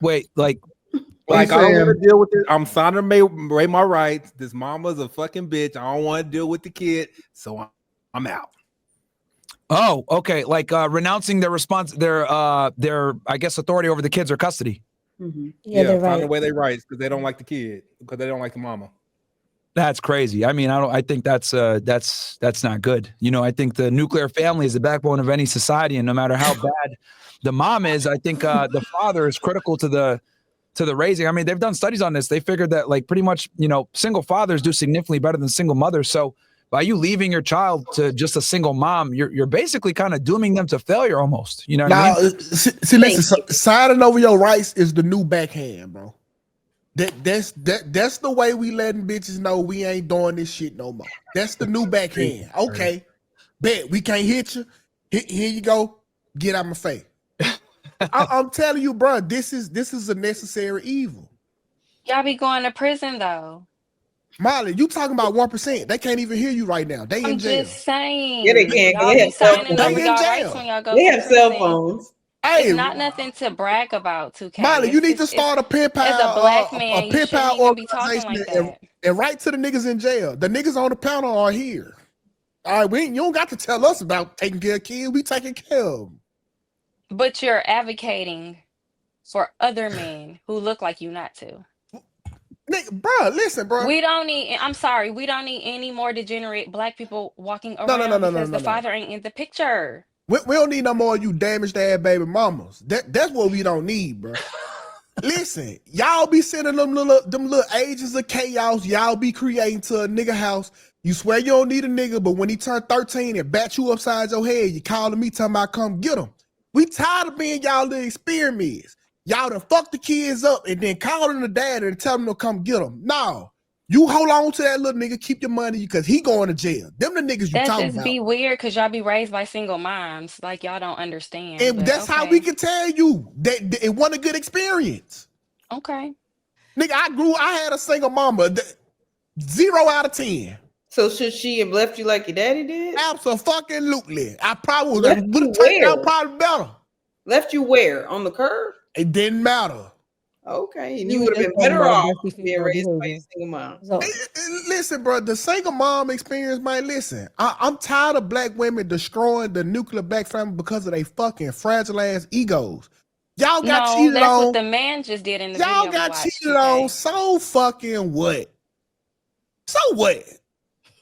Wait, like What you Like I don't want saying? to deal with it. I'm trying to make my rights. This mama's a fucking bitch. I don't want to deal with the kid, so I'm out. oh, okay, like renouncing their I guess authority over the kids or custody. Mm-hmm. Yeah, Yeah, they're find right. away their rights because they don't like the kid because they don't like the mama. That's crazy. I mean, I think that's not good. You know, I think the nuclear family is the backbone of any society, and no matter how bad the mom is, I think the father is critical to the raising. I mean, they've done studies on this. They figured that like pretty much, you know, single fathers do significantly better than single mothers. So by you leaving your child to just a single mom, you're basically kind of dooming them to failure almost. You know what I Now, mean? see, listen, signing over your rights is the new backhand, bro. That's the way we letting bitches know we ain't doing this shit no more. That's the new backhand. Okay, bet we can't hit you. Here you go. Get out my face. I'm telling you, bro. This is a necessary evil. Y'all be going to prison though. Molly, you talking about 1%? They can't even hear you right now. They I'm in jail. just saying. Yeah, they can because Y'all they be have cell signing They over phones. in y'all rights jail. when y'all go They to have cell prison. phones. Hey, It's not nothing to brag about, 2K. Molly, you need to It's start a pen as a black pal, a man, you pen shouldn't pal even be talking organization, like that. and write to the niggas in jail. The niggas on the panel are here. All right, you don't got to tell us about taking care of kids. We taking care of them. But you're advocating for other men who look like you not to. Nigga, bro, listen, bro. We don't need, I'm sorry, we don't need any more degenerate black people walking No, no, no, around no, no, because no, the no. father ain't in the picture. We don't need no more of you damaged ass baby mamas. That's what we don't need, bro. Listen, y'all be sending them little agents of chaos. Y'all be creating to a nigga house. You swear you don't need a nigga, but when he turned 13 and bat you upside your head, you calling me talking about come get him. We tired of being y'all little experiments. Y'all done fuck the kids up and then calling the dad and tell them to come get them. No, you hold on to that little nigga, keep your money because he going to jail. Them the niggas you That talking just about. be weird because y'all be raised by single moms. Like y'all don't understand. And But that's how we okay. can tell you that it wasn't a good experience. Okay. Nigga, I had a single mama. 0 out of 10. So should she have left you like your daddy did? Absolutely. I probably would Left have you turned out where? probably better. Left you where? On the curb? It didn't matter. Okay, and You you were would have just been talking better about a off dusty being female raised by your behavior. single mom. So Listen, bro, the single mom experience, man, listen. I'm tired of black women destroying the nuclear black family because of they fucking fragile ass egos. Y'all got No, cheated that's what on. the man just did in the Y'all video we got watched, cheated on. 2K. So fucking what? So what?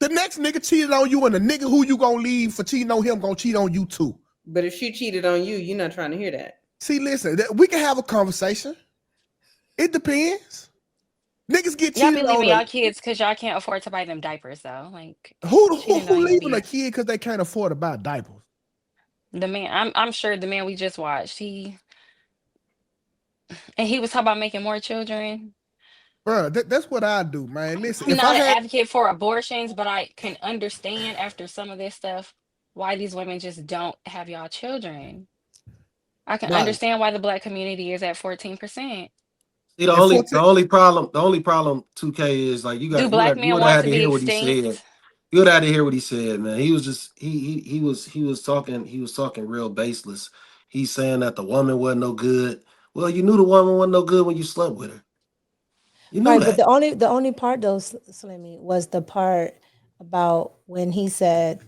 The next nigga cheated on you, and the nigga who you gonna leave for cheating on him gonna cheat on you too. But if she cheated on you, you're not trying to hear that. See, listen, we can have a conversation. It depends. Niggas get Y'all be cheated leaving on. y'all kids because y'all can't afford to buy them diapers, though. Like, Who cheating don't even leaving a be kid because they can't afford to buy diapers? the man. I'm sure the man we just watched, he was talking about making more children. Bro, that's what I do, man. Listen, I'm if I not an had advocate for abortions, but I can understand after some of this stuff why these women just don't have y'all children. I can right, understand why the black community is at 14%. see, the and only 14, the only problem, the only problem, 2K is like Do black you men would have want had to to be hear what he said. extinct? You would have had to hear what he said, man. He was just he was talking real baseless. He's saying that the woman wasn't no good. Well, you knew the woman wasn't no good when you slept with her. You knew Right, but that. the only part though, Slimmy, was the part about when he said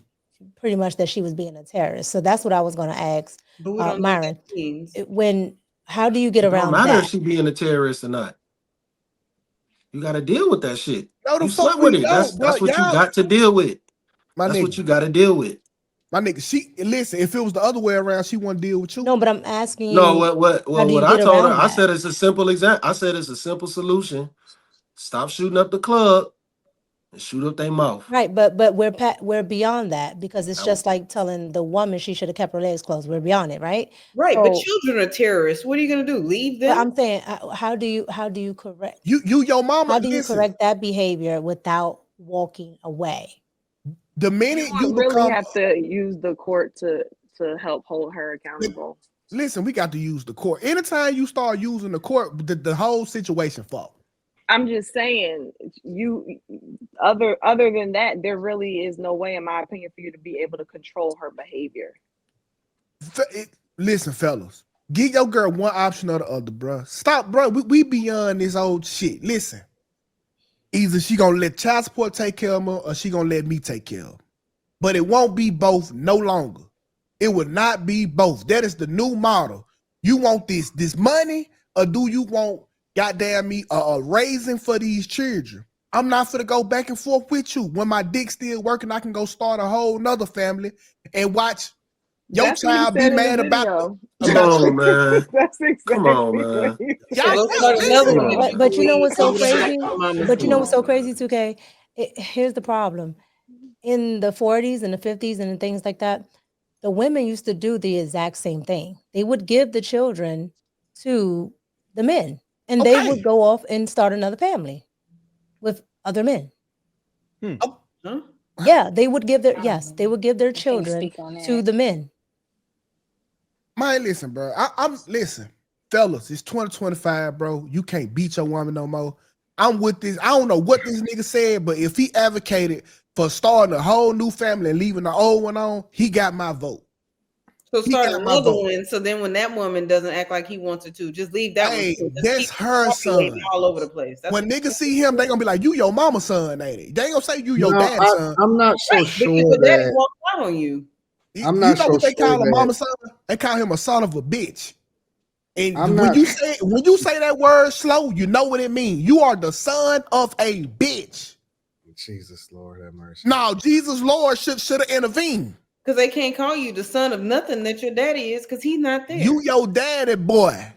pretty much that she was being a terrorist. So that's what I was going to ask, But we don't know what that Myron. means. How do you get It don't around matter if that? she being a terrorist or not. You got to deal with that shit. no, the You fuck slept with we her. That's don't, bro. that's what you Y'all, got to deal with. my That's what nigga, you got to deal with. my nigga. She listen. If it was the other way around, she wouldn't deal with you. No, but I'm asking No, you, how do what you I get told her, around I that? said it's a simple example. I said it's a simple solution. Stop shooting up the club and shoot up their mouth. Right, but we're beyond that because it's That was, just like telling the woman she should have kept her legs closed. We're beyond it, right? Right, but So, children are terrorists. What are you going to do? Leave but them? I'm saying, how do you correct Your mama. how do you Listen, correct that behavior without walking away? the You minute you would really become, have to use the court to help hold her accountable. listen, we got to use the court. Anytime you start using the court, the whole situation fall. I'm just saying, you other than that, there really is no way, in my opinion, for you to be able to control her behavior. Listen, fellas. Give your girl one option or the other, bro. Stop, bro. We beyond this old shit. Listen, either she gonna let child support take care of her, or she gonna let me take care of her. But it won't be both no longer. It would not be both. That is the new model. You want this money, or do you want goddamn me a raising for these children? I'm not gonna go back and forth with you. When my dick's still working, I can go start a whole nother family and watch your That's what he child be said in the mad about. video. Come on, man. That's exactly Come on, what man. he Y'all, said. Go start listen, another one. But but you know what's so crazy? But you know what's so Come on, crazy, 2K? Here's the problem. In the 40s and the 50s and things like that, the women used to do the exact same thing. They would give the children to the men, and they Okay. would go off and start another family with other men. Huh? Yeah, they would give their can't children speak on to that. the men. Man, listen, bro. I'm listen, fellas. It's 2025, bro. You can't beat your woman no more. I'm with this. I don't know what this nigga said, but if he advocated for starting a whole new family and leaving the old one on, he got my vote. So He start got my another vote. one. So then when that woman doesn't act like he wants her to, just leave that Hey, one. Just that's keep her populating son. all over the place. That's When niggas see him, they gonna be like, "You your mama's son, ain't it?" They ain't gonna say you your No, dad's son. I'm not so sure because your daddy that walked out on you. I'm You not know so what they sure call a that mama son? They call him a son of a bitch. And I'm when not. you say that word slow, you know what it means. You are the son of a bitch. Jesus, Lord have mercy. No, Jesus Lord should have intervened. Because they can't call you the son of nothing that your daddy is because he's not there. You your daddy boy.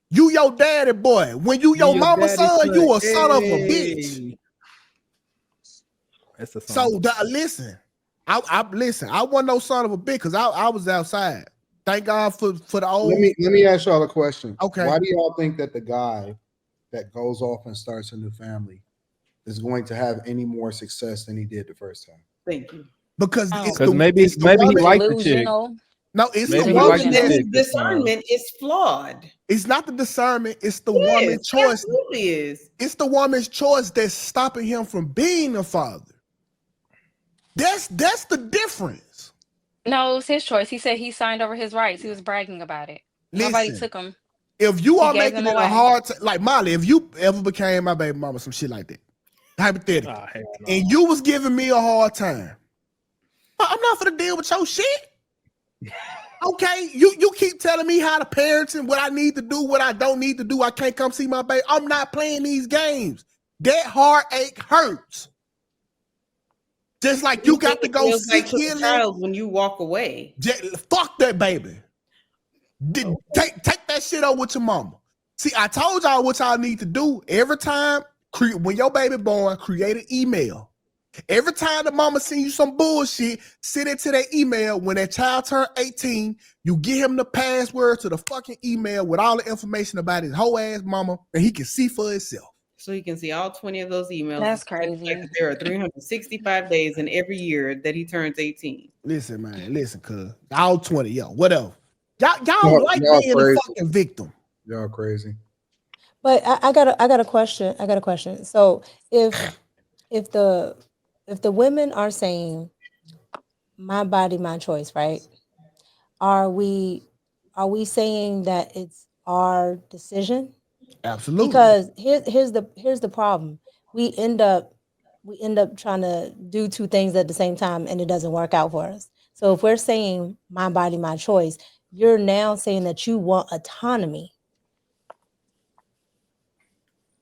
You your daddy boy. When you your mama's son, you a son of a bitch. That's a song. So listen, I listen. I wasn't no son of a bitch because I was outside. Thank God for the old. Let me ask y'all a question. Okay. Why do y'all think that the guy that goes off and starts a new family is going to have any more success than he did the first time? Thank you. Because Oh. it's 'Cause the maybe it's the he woman. liked the chick. Delusional. No, it's Maybe the he woman liked the that chick this time. Discernment is flawed. it's not the discernment, it's the Yes, woman's choice. absolutely is. It's the woman's choice that's stopping him from being a father. That's the difference. No, it was his choice. He said he signed over his rights. He was bragging about it. Nobody Listen, took him. if you He are gave making them it a away. hard time, like Molly, if you ever became my baby mama, some shit like that, hypothetically, Oh, hell no. and you was giving me a hard time, I'm not gonna deal with your shit. Okay, you keep telling me how to parent and what I need to do, what I don't need to do. I can't come see my baby. I'm not playing these games. That heartache hurts. Just like you got to go Feels seek like to the healing. child when you walk away. Fuck that baby. Take that shit over with your mama. See, I told y'all what y'all need to do. Every time, when your baby born, create an email. Every time the mama send you some bullshit, send it to that email. When that child turn 18, you give him the password to the fucking email with all the information about his whole ass mama, and he can see for himself. So you can see all 20 of those emails. That's despite the fact crazy. that there are 365 days in every year that he turns 18. Listen, man, listen, cuz. All 20, yo, whatever. Y'all Y'all being crazy. a fucking victim. Y'all crazy. But I got a question. I got a question. So if the women are saying my body, my choice, right? Are we saying that it's our decision? Absolutely. Because here's the problem. We end up trying to do two things at the same time and it doesn't work out for us. So if we're saying my body, my choice, you're now saying that you want autonomy.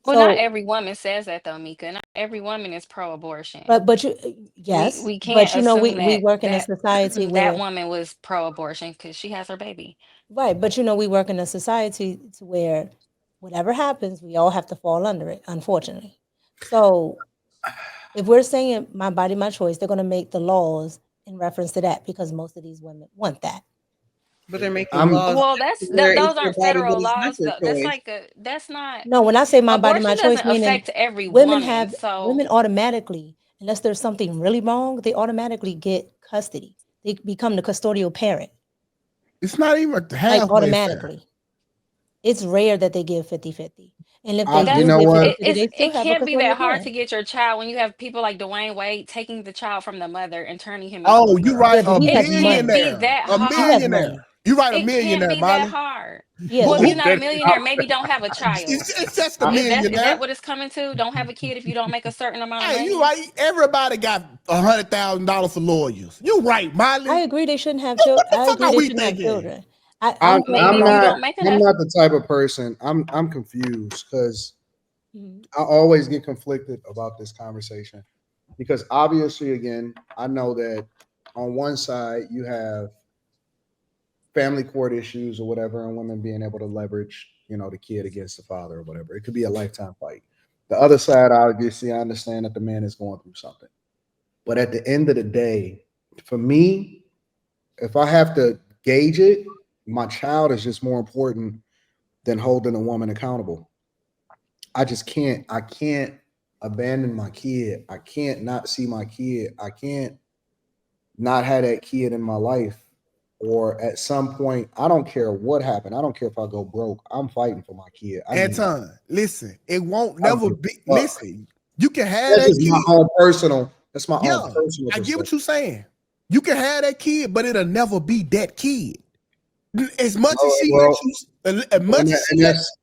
Well, So, not every woman says that though, Mika. Not every woman is pro-abortion. but you yes, we but can't you know assume we that work in a society that where woman was pro-abortion because she has her baby. right, but you know we work in a society to where whatever happens, we all have to fall under it, unfortunately. So if we're saying my body, my choice, they're going to make the laws in reference to that because most of these women want that. But they're making I'm- laws. Well, where those it's their aren't body, federal but it's not laws. their That's choice. like that's not. No, when I say my body, my Abortion choice, doesn't meaning affect every women woman. So women automatically, unless there's something really wrong, they automatically get custody. They become the custodial parent, It's not even like halfway fair. automatically. It's rare that they give 50-50. And if they you do know give what? 50-50, they still it have a can't be that custodial hard parent. to get your child when you have people like Dwayne Wade taking the child from the mother and turning him into Oh, a you girl. right. Yeah, but A he has It can't money. be billionaire. that A He has hard. millionaire. money. You write a It can't millionaire, be that Molly. hard. Yeah, Well, if you're Who- not a millionaire, maybe don't have a child. It's just a Is that millionaire. what it's coming to? Don't have a kid if you don't make a certain amount of Hey, you money? right. Everybody got $100,000 for lawyers. You right, Molly. I agree they shouldn't have What children. the I fuck agree are they we shouldn't have thinking? children. I'm Maybe if you not. don't make I'm enough. not the type of person. I'm confused because Mhm. I always get conflicted about this conversation because obviously, again, I know that on one side you have family court issues or whatever, and women being able to leverage, the kid against the father or whatever. It could be a lifetime fight. The other side, obviously, I understand that the man is going through something, but at the end of the day, for me, if I have to gauge it, my child is just more important than holding a woman accountable. I can't abandon my kid. I can't not see my kid. I can't not have that kid in my life. Or at some point, I don't care what happened. I don't care if I go broke. I'm fighting for my kid. I need my Anton, listen, it won't I don't never give be. a fuck. Listen, you can have That's that just my kid. own personal. That's my Yeah, own personal I get what perspective. you're saying. You can have that kid, but it'll never be that kid. As much as she Well, let you, as much and, as and she let, that's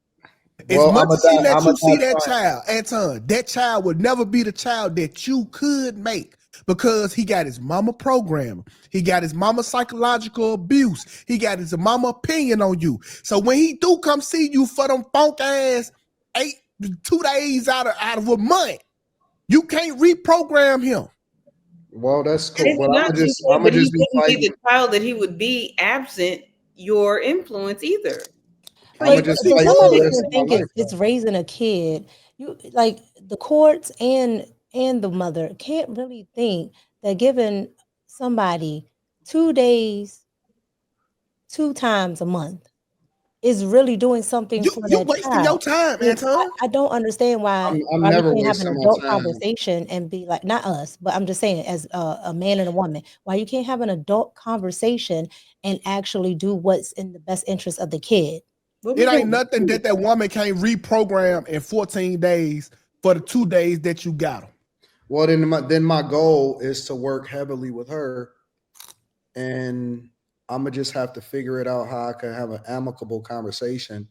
as well. much I'm a as she let I'm a you see die that trying. child, Anton, that child would never be the child that you could make because he got his mama programming. He got his mama psychological abuse. He got his mama opinion on you. So when he do come see you for them funk ass 2 days out of a month, you can't reprogram him. Well, that's cool. Maybe Well, not 2 days, I'm but gonna he just be wouldn't be fighting. the child that he would be absent your influence either. I'm gonna But just He but fight for the somebody would. rest can of think my life. it's raising a kid. You like the courts and the mother can't really think that giving somebody 2 days, 2 times a month is really doing something You for you that wasting your child. time, And Anton. I don't understand I'm why we never can't have an wasting my adult time. conversation and be like, not us, but I'm just saying as a man and a woman, why you can't have an adult conversation and actually do what's in the best interest of the kid. What we It ain't doing? nothing that woman can't reprogram in 14 days for the 2 days that you got them. Well, then my goal is to work heavily with her, and I'm gonna just have to figure it out how I can have an amicable conversation,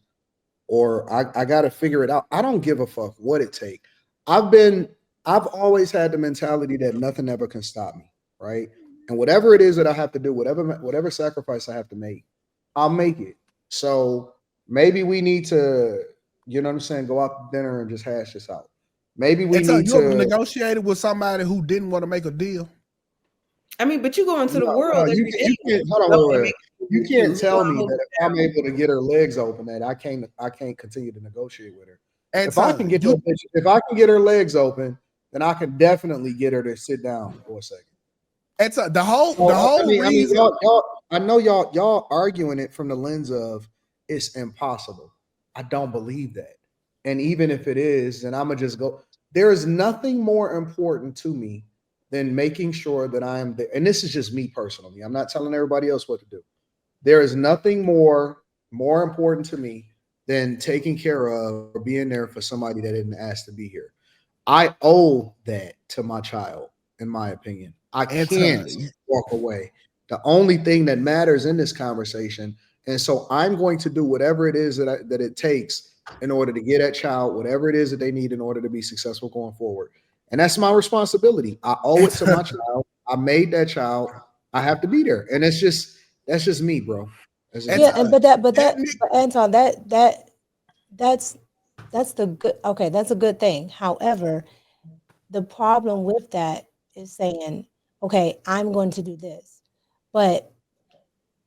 or I got to figure it out. I don't give a fuck what it take. I've been I've always had the mentality that nothing ever can stop me, right? And whatever it is that I have to do, whatever sacrifice I have to make, I'll make it. So maybe we need to, what I'm saying, go out to dinner and just hash this out. Maybe we Anton, need you ever to. negotiated with somebody who didn't want to make a deal? I mean, but you go into the No, world you every can, day. you can't. Hold Go on, and wait, make wait. You with can't you. tell Go me hold that it if I'm down. able to get her legs open, that I can't continue to negotiate with her. If I can Anton, get you that bitch, if I can get her legs open, then I can definitely get her to sit down for a second. Anton, the whole So the whole I mean, reason. y'all. I know y'all arguing it from the lens of it's impossible. I don't believe that, and even if it is, then I'm gonna just go. There is nothing more important to me than making sure that I am there. And this is just me personally. I'm not telling everybody else what to do. There is nothing more important to me than taking care of or being there for somebody that didn't ask to be here. I owe that to my child, in my opinion. I can't Anton, walk away. The only thing that matters in this conversation, and so I'm going to do whatever it is that it takes in order to get that child whatever it is that they need in order to be successful going forward. And that's my responsibility. I owe it to my child. I made that child. I have to be there, and that's just me, bro. That's just Yeah, me. Anton, and that nigga, but Anton, that's that's the good okay, that's a good thing. However, the problem with that is saying, okay, I'm going to do this. But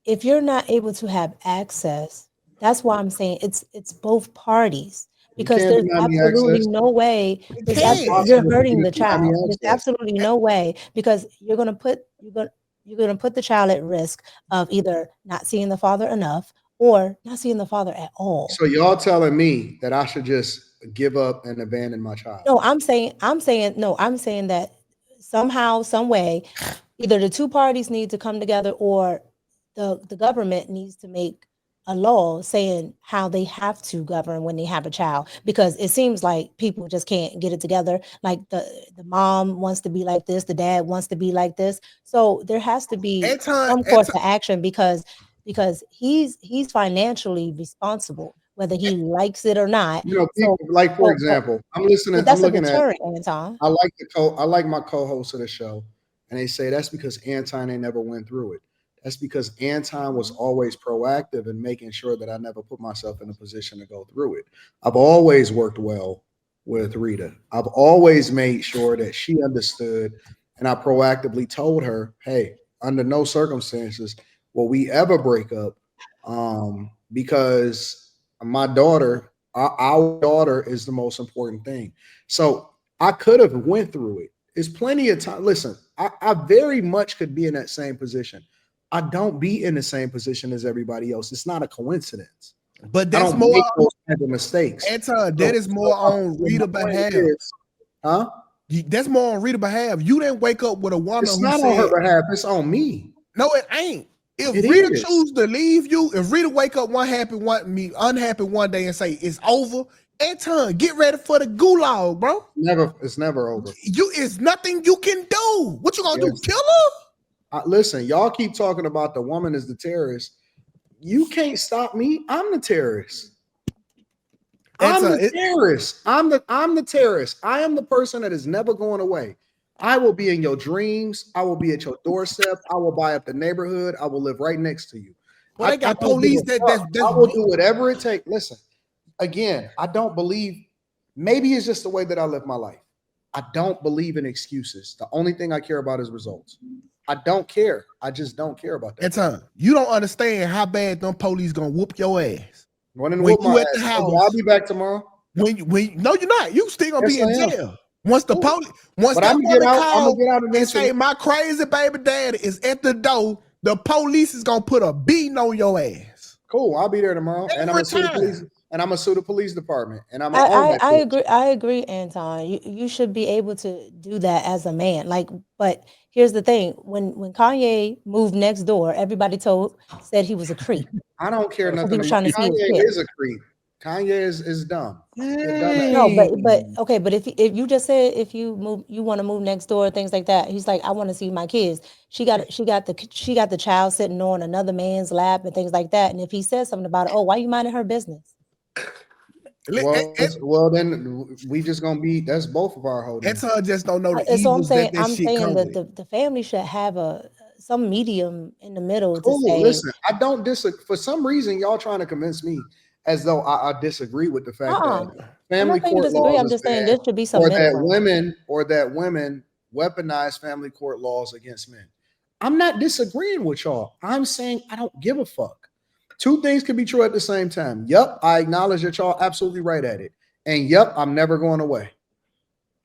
if you're not able to have access, that's why I'm saying it's both parties You because can't there's deny me absolutely access. no way you It's can. you're impossible for you hurting to the deny me child. There's access. absolutely no way because you're gonna put the child at risk of either not seeing the father enough or not seeing the father at all. So y'all telling me that I should just give up and abandon my child? No, I'm saying that somehow, some way, either the two parties need to come together or the government needs to make a law saying how they have to govern when they have a child because it seems like people just can't get it together. Like the mom wants to be like this, the dad wants to be like this. So there has to be Anton, some course Anton, of action because because he's financially responsible, whether he likes it or not. You know, So, people, like for but example, I'm listening. but I'm that's a looking at. deterrent, Anton. I like my co-host of the show, and they say that's because Anton ain't never went through it. That's because Anton was always proactive in making sure that I never put myself in a position to go through it. I've always worked well with Rita. I've always made sure that she understood, and I proactively told her, "Hey, under no circumstances will we ever break up, because my daughter, our daughter, is the most important thing." So I could have went through it. There's plenty of time. Listen, I very much could be in that same position. I don't be in the same position as everybody else. It's not a coincidence. But I that's don't more, make those kind of mistakes. Anton, that is more on Rita my point behalf. is, huh? That's more on Rita behalf. You didn't wake up with a woman It's who not said, on her behalf. It's on me. no, it ain't. If It Rita is. choose to leave you, if Rita wake up unhappy one day and say it's over, Anton, get ready for the gulag, bro. It's never over. It's nothing you can do. What you gonna Yes. do? Kill her? Listen, y'all keep talking about the woman is the terrorist. You can't stop me. I'm the terrorist. I'm the terrorist. I'm the terrorist. I am the person that is never going away. I will be in your dreams. I will be at your doorstep. I will buy up the neighborhood. I will live right next to you. Well, they got I don't police give a fuck. I will do whatever it takes. Listen, again, I don't believe, maybe it's just the way that I live my life. I don't believe in excuses. The only thing I care about is results. I don't care. I just don't care about that. Anton, you don't understand how bad them police gonna whoop your ass. When you my at the ass. house, I'll be back tomorrow. No, you're not. You still gonna be in jail. Once the police, once But that I'm woman gonna call get out and eventually. say my crazy baby daddy is at the door, the police is gonna put a beating on your ass. Cool, I'll be there tomorrow, and I'm gonna sue the police. And I'm gonna sue the police department, and I'm gonna own that. I agree. I agree, Anton. You should be able to do that as a man. Like, but here's the thing: when Kanye moved next door, everybody said he was a creep. I don't care nothing. He was trying to see his Kanye kid. is a creep. Kanye is dumb. No, but okay, but if you just said if you want to move next door, things like that. He's like, I want to see my kids. She got the child sitting on another man's lap and things like that. And if he says something about it, oh, why you minding her business? Well, then we just gonna be. That's both of our holdings. Anton just don't know the So I'm evils saying, that shit come with. the family should have some medium in the middle Cool. to say. Listen, I don't disagree. For some reason, y'all trying to convince me as though I disagree with the fact that family court laws. I'm just saying there should be some or middle that women weaponize family court laws against men. I'm not disagreeing with y'all. I'm saying I don't give a fuck. Two things can be true at the same time. Yep, I acknowledge that y'all absolutely right at it. And yep, I'm never going away.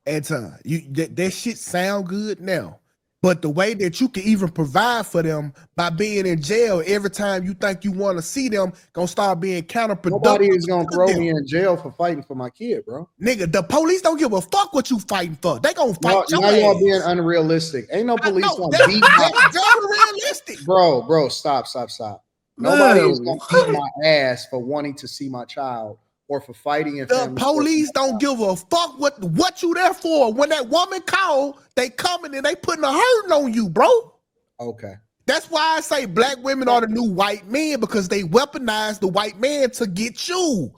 Anton, that shit sound good now. But the way that you can even provide for them by being in jail every time you think you want to see them, gonna start being counterproductive. Nobody is gonna throw me in jail for fighting for my kid, bro. Nigga, the police don't give a fuck what you fighting for. They gonna fight your now ass. Y'all being unrealistic. Ain't no police gonna beat that's unrealistic. Bro, stop. Nobody is gonna beat my ass for wanting to see my child or for fighting in the police don't give a fuck what you there for. When that woman call, they coming and they putting a hurting on you, bro. Okay. That's why I say black women are the new white men, because they weaponize the white man to get you.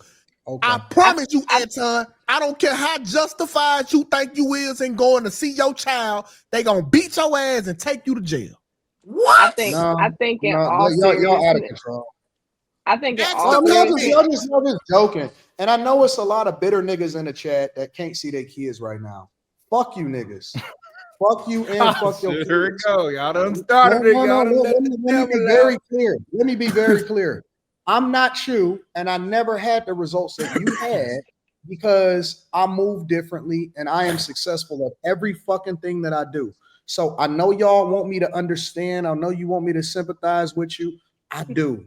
Okay. I promise you, Anton, I don't care how justified you think you is in going to see your child, they gonna beat your ass and take you to jail. What? I think in all y'all out of control. I think y'all just joking. And I know it's a lot of bitter niggas in the chat that can't see their kids right now. Fuck you niggas. Fuck you and fuck your kids. Here we go. Y'all done started it. Let me be very clear. Let me be very clear. I'm not you, and I never had the results that you had because I move differently and I am successful at every fucking thing that I do. So I know y'all want me to understand. I know you want me to sympathize with you. I do.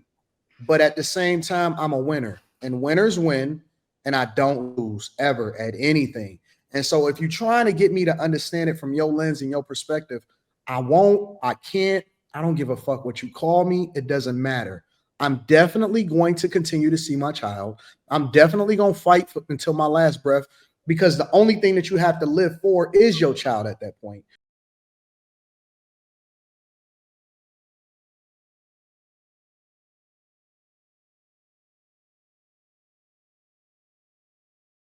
But at the same time, I'm a winner, and winners win, and I don't lose ever at anything. And so if you're trying to get me to understand it from your lens and your perspective, I won't, I can't, I don't give a fuck what you call me. It doesn't matter. I'm definitely going to continue to see my child. I'm definitely going to fight until my last breath, because the only thing that you have to live for is your child at that point.